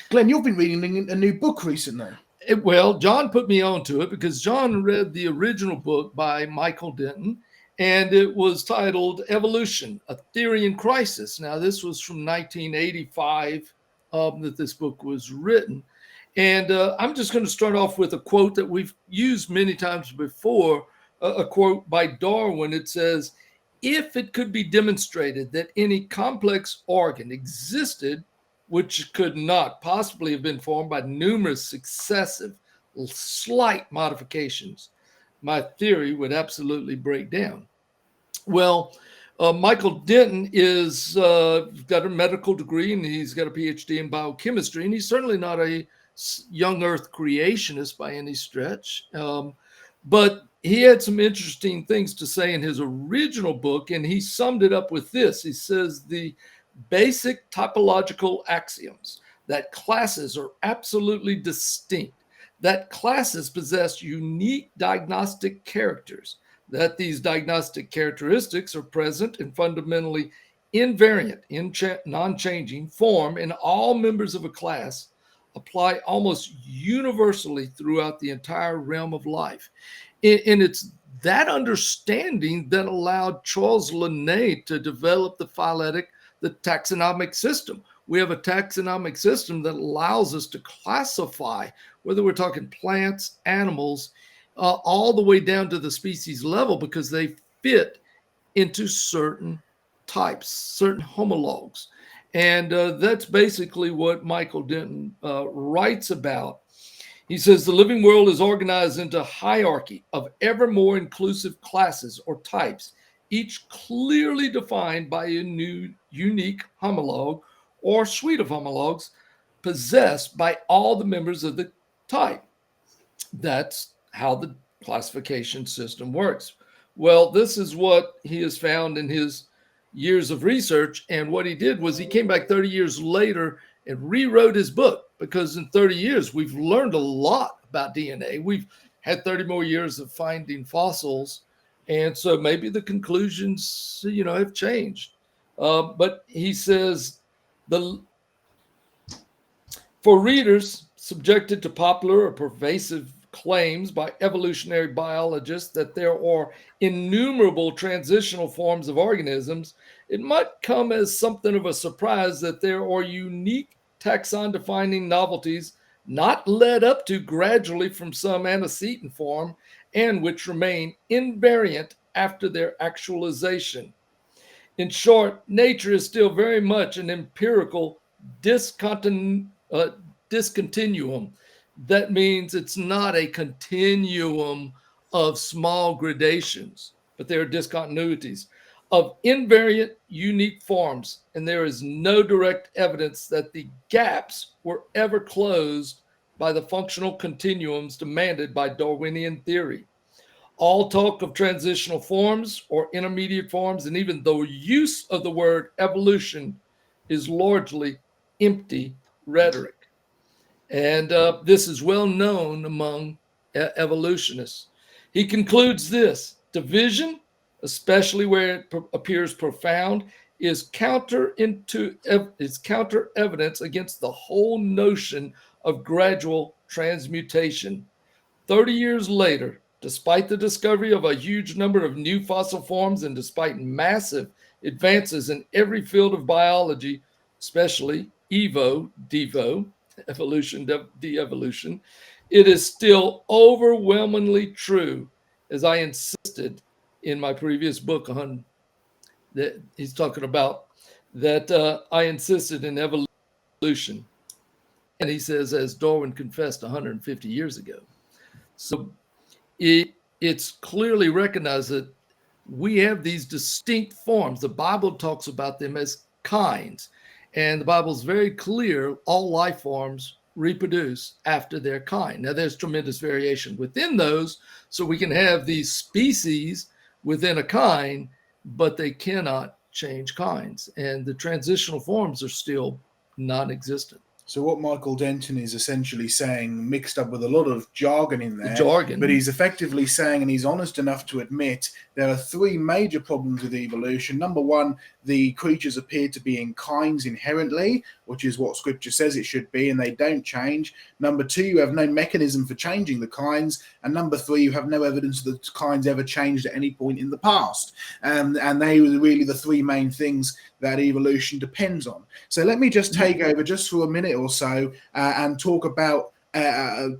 Glenn, you've been reading a new book recently. Well, John put me onto it because John read the original book by Michael Denton, and it was titled Evolution, A Theory in Crisis. Now, this was from 1985 that this book was written. And I'm just going to start off with a quote that we've used many times before, a quote by Darwin. It says, if it could be demonstrated that any complex organ existed which could not possibly have been formed by numerous successive slight modifications, my theory would absolutely break down. Well, Michael Denton is got a medical degree and he's got a PhD in biochemistry, and he's certainly not a young Earth creationist by any stretch. But he had some interesting things to say in his original book, and he summed it up with this. He says the basic topological axioms that classes are absolutely distinct, that classes possess unique diagnostic characters, that these diagnostic characteristics are present and fundamentally invariant in non-changing form in all members of a class, apply almost universally throughout the entire realm of life. And it's that understanding that allowed Charles Linné to develop the taxonomic system. We have a taxonomic system that allows us to classify, whether we're talking plants, animals, all the way down to the species level, because they fit into certain types, certain homologs. And that's basically what Michael Denton writes about. He says the living world is organized into a hierarchy of ever more inclusive classes or types, each clearly defined by a new unique homologue or suite of homologs possessed by all the members of the type. That's how the classification system works. Well, this is what he has found in his years of research. And what he did was he came back 30 years later and rewrote his book, because in 30 years, we've learned a lot about DNA. We've had 30 more years of finding fossils. And so maybe the conclusions, have changed. But he says for readers subjected to popular or pervasive claims by evolutionary biologists that there are innumerable transitional forms of organisms, it might come as something of a surprise that there are unique taxon defining novelties not led up to gradually from some antecedent form and which remain invariant after their actualization. In short, nature is still very much an empirical discontinuum. That means it's not a continuum of small gradations, but there are discontinuities of invariant unique forms, and there is no direct evidence that the gaps were ever closed by the functional continuums demanded by Darwinian theory. All talk of transitional forms or intermediate forms, and even the use of the word evolution, is largely empty rhetoric. And this is well known among evolutionists. He concludes this: division, especially where it appears profound, is counter evidence against the whole notion of gradual transmutation. 30 years later, despite the discovery of a huge number of new fossil forms and despite massive advances in every field of biology, especially Devo, evolution, de-evolution, it is still overwhelmingly true, as I insisted in my previous book on that he's talking about, that I insisted in evolution. And he says, as Darwin confessed 150 years ago. So it's clearly recognized that we have these distinct forms. The Bible talks about them as kinds. And the Bible is very clear, all life forms reproduce after their kind. Now, there's tremendous variation within those, so we can have these species within a kind, but they cannot change kinds. And the transitional forms are still non-existent. So what Michael Denton is essentially saying, mixed up with a lot of jargon in there, jargon. but he's effectively saying, and he's honest enough to admit, there are three major problems with evolution. Number one, the creatures appear to be in kinds inherently, which is what Scripture says it should be, and they don't change. Number two, you have no mechanism for changing the kinds. And number three, you have no evidence that the kinds ever changed at any point in the past. And they were really the three main things that evolution depends on. So let me just take over just for a minute or so and talk about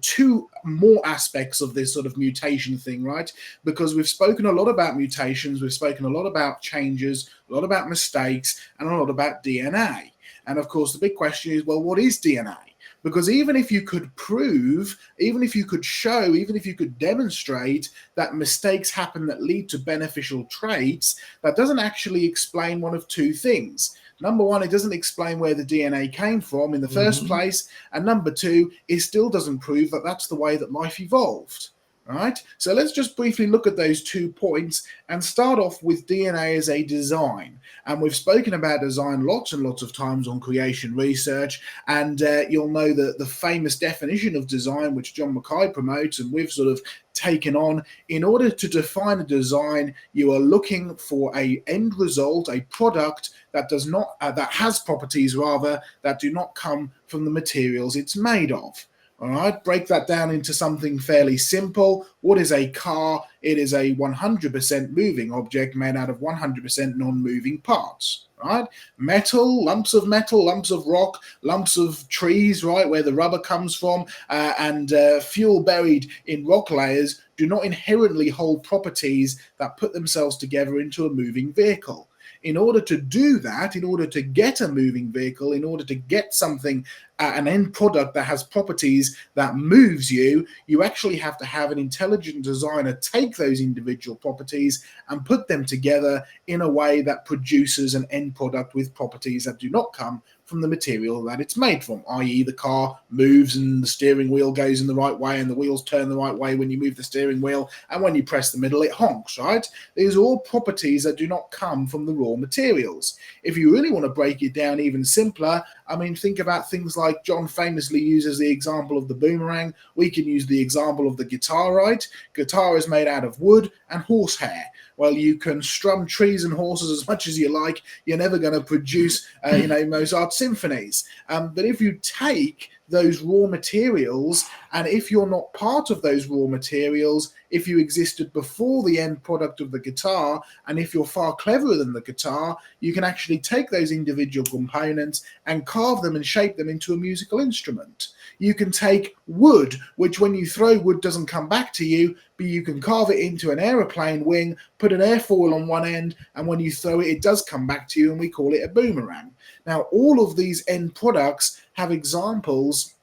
two more aspects of this sort of mutation thing, right? Because we've spoken a lot about mutations, we've spoken a lot about changes, a lot about mistakes, and a lot about DNA. And of course, the big question is, well, what is DNA? Because even if you could prove, even if you could show, even if you could demonstrate that mistakes happen that lead to beneficial traits, that doesn't actually explain one of two things. Number one, it doesn't explain where the DNA came from in the first place. And number two, it still doesn't prove that that's the way that life evolved. Right? So let's just briefly look at those 2 points and start off with DNA as a design. And we've spoken about design lots and lots of times on creation research, and you'll know the famous definition of design, which John Mackay promotes, and we've sort of taken on. In order to define a design, you are looking for a end result, a product that does not that has properties rather that do not come from the materials it's made of. All right, break that down into something fairly simple. What is a car? It is a 100% moving object made out of 100% non-moving parts, right? Metal, lumps of rock, lumps of trees, right, where the rubber comes from, and fuel buried in rock layers do not inherently hold properties that put themselves together into a moving vehicle. In order to do that, in order to get a moving vehicle, in order to get something, an end product that has properties that moves you, you actually have to have an intelligent designer take those individual properties and put them together in a way that produces an end product with properties that do not come from the material that it's made from, i.e. the car moves and the steering wheel goes in the right way and the wheels turn the right way when you move the steering wheel, and when you press the middle it honks, right? These are all properties that do not come from the raw materials. If you really want to break it down even simpler, I mean, think about things like John famously uses the example of the boomerang. We can use the example of the guitar, right? Guitar is made out of wood and horsehair. Well, you can strum trees and horses as much as you like. You're never going to produce, Mozart symphonies. But if you take those raw materials, and if you're not part of those raw materials, if you existed before the end product of the guitar, and if you're far cleverer than the guitar, you can actually take those individual components and carve them and shape them into a musical instrument. You can take wood, which when you throw wood doesn't come back to you, but you can carve it into an aeroplane wing, put an airfoil on one end, and when you throw it, it does come back to you, and we call it a boomerang. Now, all of these end products have examples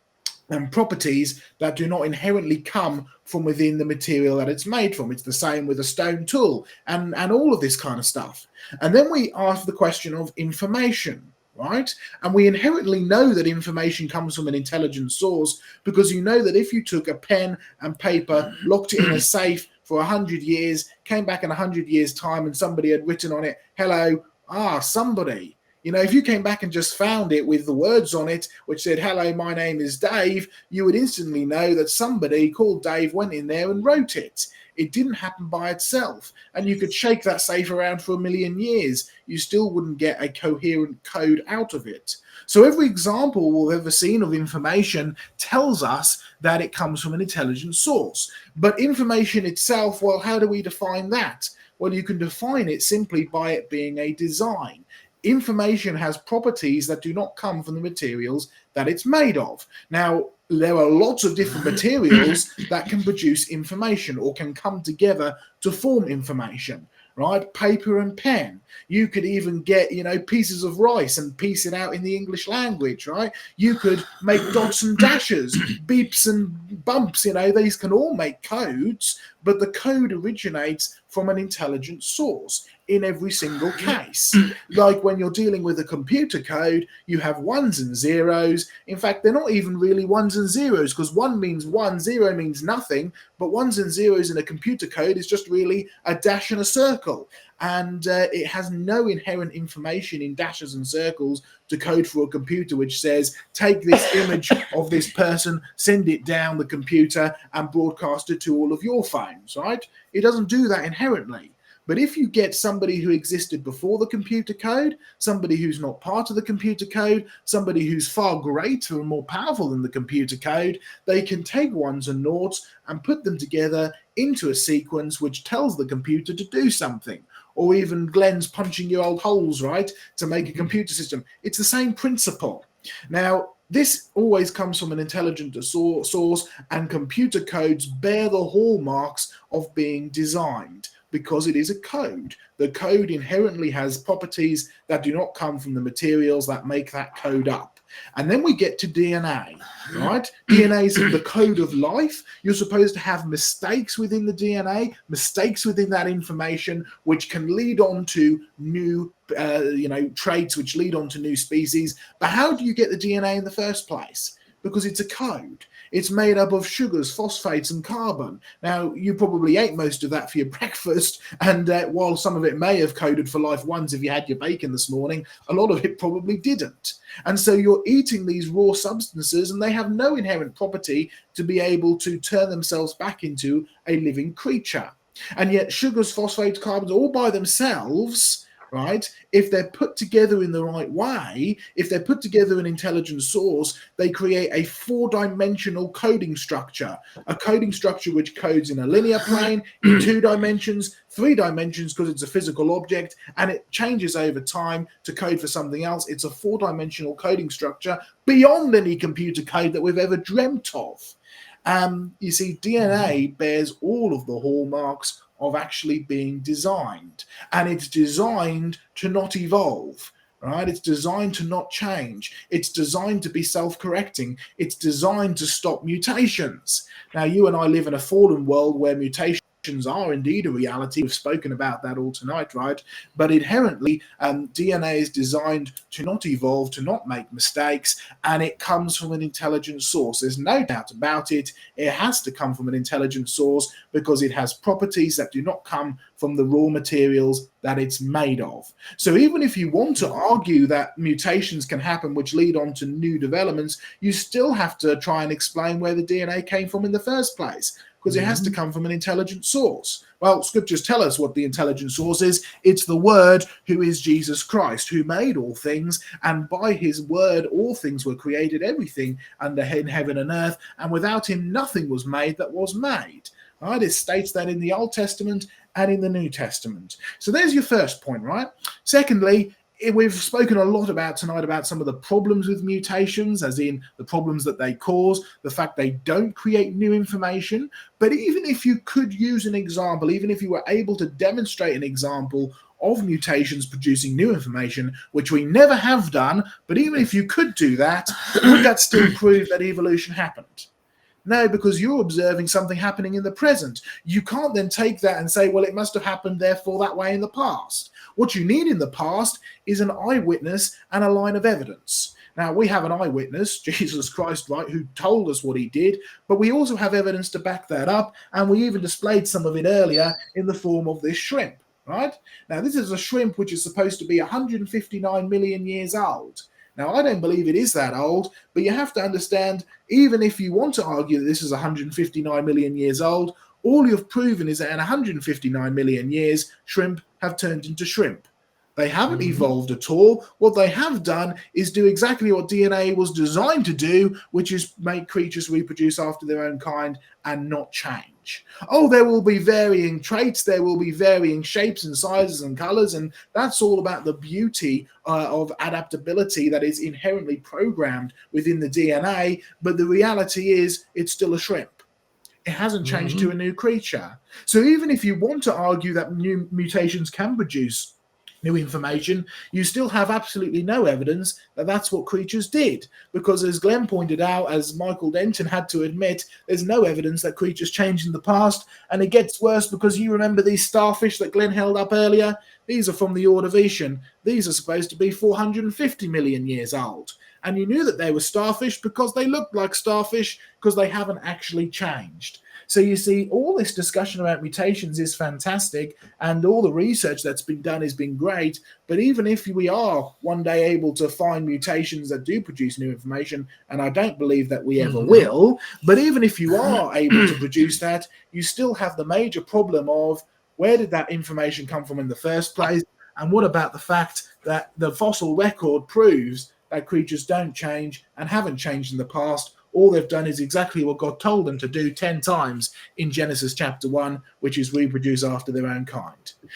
and properties that do not inherently come from within the material that it's made from. It's the same with a stone tool and all of this kind of stuff. And then we ask the question of information, right? And we inherently know that information comes from an intelligent source, because you know that if you took a pen and paper, locked it in a safe for 100 years, came back in 100 years' time and somebody had written on it, hello, somebody. You know, if you came back and just found it with the words on it, which said, hello, my name is Dave, you would instantly know that somebody called Dave went in there and wrote it. It didn't happen by itself. And you could shake that safe around for 1,000,000 years. You still wouldn't get a coherent code out of it. So every example we've ever seen of information tells us that it comes from an intelligent source. But information itself, well, how do we define that? Well, you can define it simply by it being a design. Information has properties that do not come from the materials that it's made of. Now, there are lots of different materials that can produce information or can come together to form information, right? Paper and pen. You could even get, pieces of rice and piece it out in the English language, right? You could make dots and dashes, beeps and bumps, these can all make codes, but the code originates from an intelligent source. in every single case. Like when you're dealing with a computer code, you have ones and zeros. In fact, they're not even really ones and zeros, because one means one, zero means nothing, but ones and zeros in a computer code is just really a dash and a circle. And it has no inherent information in dashes and circles to code for a computer which says, take this image of this person, send it down the computer and broadcast it to all of your phones, right? It doesn't do that inherently. But if you get somebody who existed before the computer code, somebody who's not part of the computer code, somebody who's far greater and more powerful than the computer code, they can take ones and noughts and put them together into a sequence which tells the computer to do something. Or even Glenn's punching your old holes, right, to make a computer system. It's the same principle. Now, this always comes from an intelligent source, and computer codes bear the hallmarks of being designed, because it is a code. The code inherently has properties that do not come from the materials that make that code up. And then we get to DNA, right? DNA is the code of life. You're supposed to have mistakes within the DNA, mistakes within that information, which can lead on to new traits, which lead on to new species. But how do you get the DNA in the first place? Because it's a code. It's made up of sugars, phosphates, and carbon. Now, you probably ate most of that for your breakfast, and while some of it may have coded for life once if you had your bacon this morning, a lot of it probably didn't. And so you're eating these raw substances, and they have no inherent property to be able to turn themselves back into a living creature. And yet sugars, phosphates, carbons, all by themselves, right, if they're put together in the right way, if they're put together in an intelligent source, they create a four-dimensional coding structure, a coding structure which codes in a linear plane, in 2 dimensions, 3 dimensions because it's a physical object, and it changes over time to code for something else. It's a 4-dimensional coding structure beyond any computer code that we've ever dreamt of. You see, DNA bears all of the hallmarks of actually being designed, and it's designed to not evolve, right? It's designed to not change. It's designed to be self-correcting. It's designed to stop mutations. Now, you and I live in a fallen world where mutations are indeed a reality. We've spoken about that all tonight, right? But inherently, DNA is designed to not evolve, to not make mistakes, and it comes from an intelligent source. There's no doubt about it. It has to come from an intelligent source because it has properties that do not come from the raw materials that it's made of. So even if you want to argue that mutations can happen which lead on to new developments, you still have to try and explain where the DNA came from in the first place, because it has to come from an intelligent source. Well, scriptures tell us what the intelligent source is. It's the Word, who is Jesus Christ, who made all things, and by his word all things were created, everything under heaven and earth, and without him nothing was made that was made. Right? It states that in the Old Testament and in the New Testament. So there's your first point, right? Secondly, we've spoken a lot about tonight about some of the problems with mutations, as in the problems that they cause, the fact they don't create new information. But even if you could use an example, even if you were able to demonstrate an example of mutations producing new information, which we never have done, but even if you could do that, would that still prove that evolution happened? No, because you're observing something happening in the present. You can't then take that and say, well, it must have happened therefore that way in the past. What you need in the past is an eyewitness and a line of evidence. Now, we have an eyewitness, Jesus Christ, right, who told us what he did, but we also have evidence to back that up, and we even displayed some of it earlier in the form of this shrimp, right? Now, this is a shrimp which is supposed to be 159 million years old. Now, I don't believe it is that old, but you have to understand, even if you want to argue that this is 159 million years old, all you've proven is that in 159 million years, shrimp have turned into shrimp. They haven't evolved at all. What they have done is do exactly what DNA was designed to do, which is make creatures reproduce after their own kind and not change. Oh, there will be varying traits, there will be varying shapes and sizes and colors, and that's all about the beauty of adaptability that is inherently programmed within the DNA, but the reality is it's still a shrimp. It hasn't changed to a new creature. So even if you want to argue that new mutations can produce new information, you still have absolutely no evidence that that's what creatures did, because as Glenn pointed out, as Michael Denton had to admit, there's no evidence that creatures changed in the past. And it gets worse, because you remember these starfish that Glenn held up earlier. These are from the Ordovician. These are supposed to be 450 million years old. And you knew that they were starfish because they looked like starfish because they haven't actually changed. So you see, all this discussion about mutations is fantastic, and all the research that's been done has been great. But even if we are one day able to find mutations that do produce new information, and I don't believe that we ever will, but even if you are able to produce that, you still have the major problem of where did that information come from in the first place? And what about the fact that the fossil record proves that creatures don't change and haven't changed in the past? All they've done is exactly what God told them to do 10 times in Genesis chapter 1, which is reproduce after their own kind.